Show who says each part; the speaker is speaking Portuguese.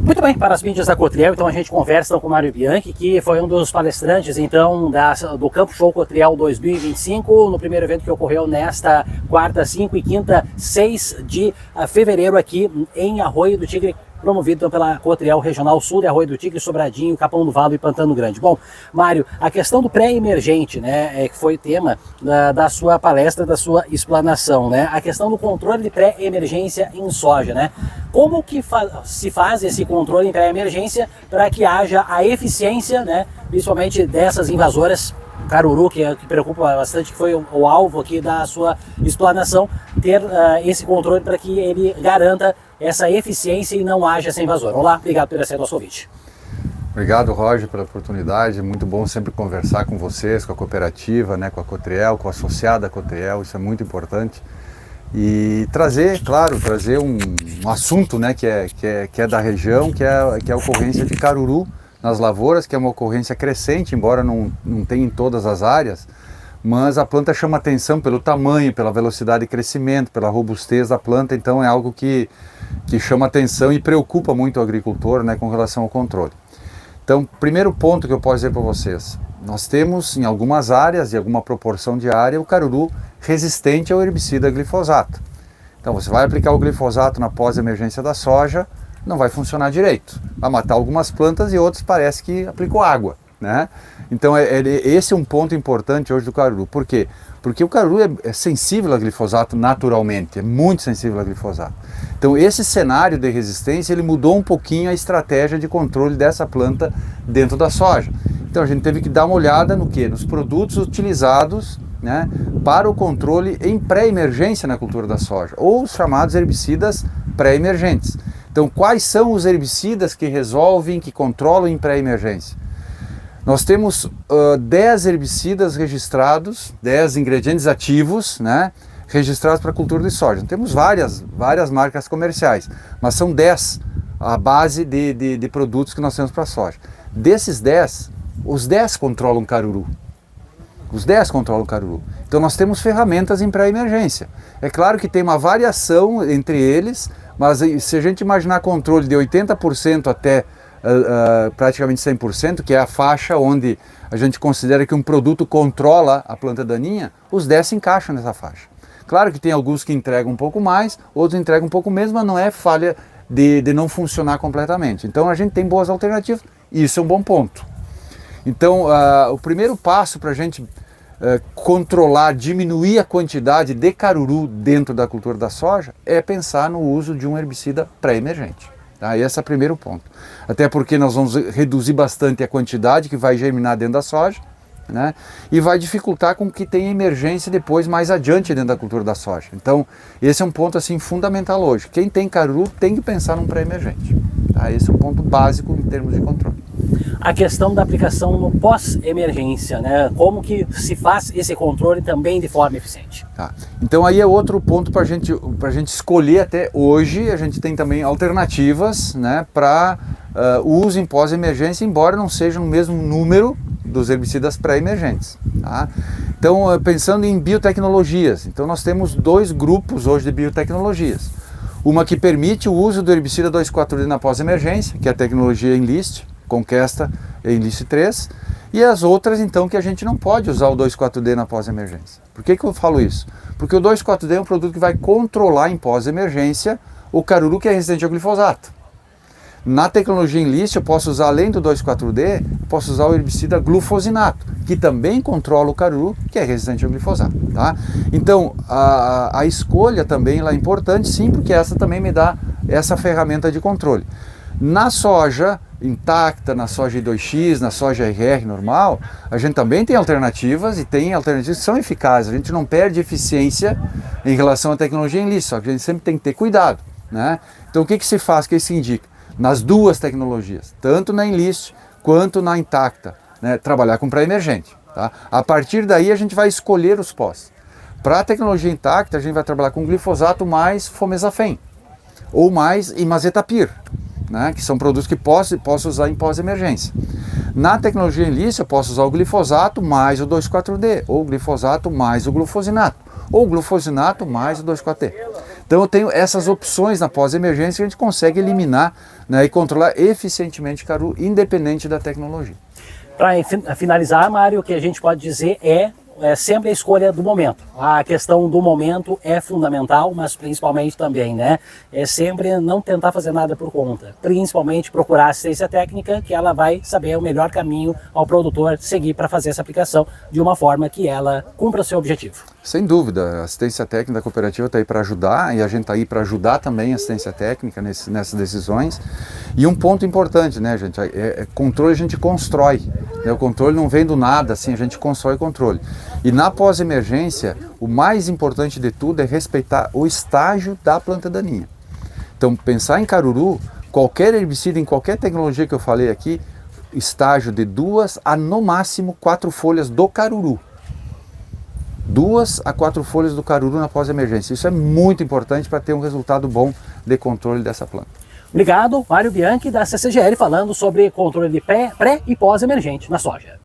Speaker 1: Muito bem, para as mídias da Cotriel, então a gente conversa então, com o Mário Bianchi, que foi um dos palestrantes então, do Campo Show Cotriel 2025, no primeiro evento que ocorreu nesta quarta, 5 e quinta, 6 de fevereiro aqui em Arroio do Tigre, promovido então, pela Cotriel Regional Sul de Arroio do Tigre, Sobradinho, Capão do Valo e Pantano Grande. Bom, Mário, a questão do pré-emergente, né, que foi o tema da sua palestra, da sua explanação, né, a questão do controle de pré-emergência em soja, né, como que se faz esse controle em pré-emergência para que haja a eficiência, né, principalmente dessas invasoras, caruru, que preocupa bastante, que foi o alvo aqui da sua explanação, ter esse controle para que ele garanta essa eficiência e não haja essa invasora. Olá, obrigado por aceitar o nosso convite.
Speaker 2: Obrigado, Roger, pela oportunidade. Muito bom sempre conversar com vocês, com a cooperativa, né, com a Cotriel, com a associada Cotriel, isso é muito importante. E trazer um assunto, né, que é da região, que é a ocorrência de caruru nas lavouras, que é uma ocorrência crescente, embora não tenha em todas as áreas, mas a planta chama atenção pelo tamanho, pela velocidade de crescimento, pela robustez da planta, então é algo que chama atenção e preocupa muito o agricultor, né, com relação ao controle. Então, primeiro ponto que eu posso dizer para vocês, nós temos em algumas áreas, em alguma proporção de área, o caruru resistente ao herbicida glifosato. Então você vai aplicar o glifosato na pós-emergência da soja, não vai funcionar direito, vai matar algumas plantas e outras parece que aplicou água, né? Então esse é um ponto importante hoje do caruru. Por quê? Porque o caruru é sensível a glifosato naturalmente, é muito sensível a glifosato. Então esse cenário de resistência, ele mudou um pouquinho a estratégia de controle dessa planta dentro da soja. Então a gente teve que dar uma olhada no quê? Nos produtos utilizados, né, para o controle em pré-emergência na cultura da soja, ou os chamados herbicidas pré-emergentes. Então quais são os herbicidas que resolvem, que controlam em pré-emergência? Nós temos 10 herbicidas registrados, 10 ingredientes ativos, né, registrados para a cultura de soja. Temos várias marcas comerciais, mas são 10 a base de produtos que nós temos para a soja. Desses 10, os 10 controlam caruru. Os 10 controlam caruru. Então nós temos ferramentas em pré-emergência. É claro que tem uma variação entre eles, mas se a gente imaginar controle de 80% até praticamente 100%, que é a faixa onde a gente considera que um produto controla a planta daninha, os 10 se encaixam nessa faixa. Claro que tem alguns que entregam um pouco mais, outros entregam um pouco menos, mas não é falha de não funcionar completamente. Então a gente tem boas alternativas e isso é um bom ponto. Então o primeiro passo para a gente controlar, diminuir a quantidade de caruru dentro da cultura da soja é pensar no uso de um herbicida pré-emergente. Tá? Esse é o primeiro ponto. Até porque nós vamos reduzir bastante a quantidade que vai germinar dentro da soja, né? E vai dificultar com que tenha emergência depois mais adiante dentro da cultura da soja. Então esse é um ponto assim fundamental hoje. Quem tem caruru tem que pensar num pré-emergente. Tá? Esse é um ponto básico em termos de controle.
Speaker 1: A questão da aplicação no pós-emergência, né? Como que se faz esse controle também de forma eficiente?
Speaker 2: Tá. Então aí é outro ponto para a gente escolher até hoje. A gente tem também alternativas, né, para uso em pós-emergência, embora não seja no mesmo número dos herbicidas pré-emergentes. Tá? Então pensando em biotecnologias, então nós temos dois grupos hoje de biotecnologias. Uma que permite o uso do herbicida 2,4-D na pós-emergência, que é a tecnologia Enlist, Conquesta Enlist 3, e as outras então que a gente não pode usar o 2,4-D na pós-emergência. Por que eu falo isso? Porque o 2,4-D é um produto que vai controlar em pós-emergência o caruru que é resistente ao glifosato. Na tecnologia Enlist eu posso usar, além do 2,4-D, eu posso usar o herbicida glufosinato, que também controla o caruru que é resistente ao glifosato. Tá? Então a escolha também lá é importante, sim, porque essa também me dá essa ferramenta de controle. Na soja intacta, na soja I2X, na soja RR normal, a gente também tem alternativas e tem alternativas que são eficazes. A gente não perde eficiência em relação à tecnologia Enlist, só que a gente sempre tem que ter cuidado, né? Então o que se faz, o que se indica? Nas duas tecnologias, tanto na Enlist quanto na intacta, né? Trabalhar com pré-emergente. Tá? A partir daí a gente vai escolher os pós. Para a tecnologia intacta a gente vai trabalhar com glifosato mais fomezafem ou mais imazetapir, né, que são produtos que posso usar em pós-emergência. Na tecnologia Enlist eu posso usar o glifosato mais o 2,4-D, ou o glifosato mais o glufosinato, ou o glufosinato mais o 2,4-D. Então eu tenho essas opções na pós-emergência que a gente consegue eliminar, né, e controlar eficientemente caruru, independente da tecnologia.
Speaker 1: Para finalizar, Mário, o que a gente pode dizer é sempre a escolha do momento. A questão do momento é fundamental, mas principalmente também, né? É sempre não tentar fazer nada por conta. Principalmente procurar assistência técnica, que ela vai saber o melhor caminho ao produtor seguir para fazer essa aplicação de uma forma que ela cumpra o seu objetivo.
Speaker 2: Sem dúvida, a assistência técnica da cooperativa está aí para ajudar, e a gente está aí para ajudar também a assistência técnica nessas decisões. E um ponto importante, né, gente, controle a gente constrói, né? O controle não vem do nada, assim, a gente constrói controle. E na pós-emergência, o mais importante de tudo é respeitar o estágio da planta daninha. Então, pensar em caruru, qualquer herbicida, em qualquer tecnologia que eu falei aqui, estágio de 2 a no máximo 4 folhas do caruru. 2 a 4 folhas do caruru na pós-emergência. Isso é muito importante para ter um resultado bom de controle dessa planta.
Speaker 1: Obrigado, Mário Bianchi da CCGL, falando sobre controle de pré e pós-emergente na soja.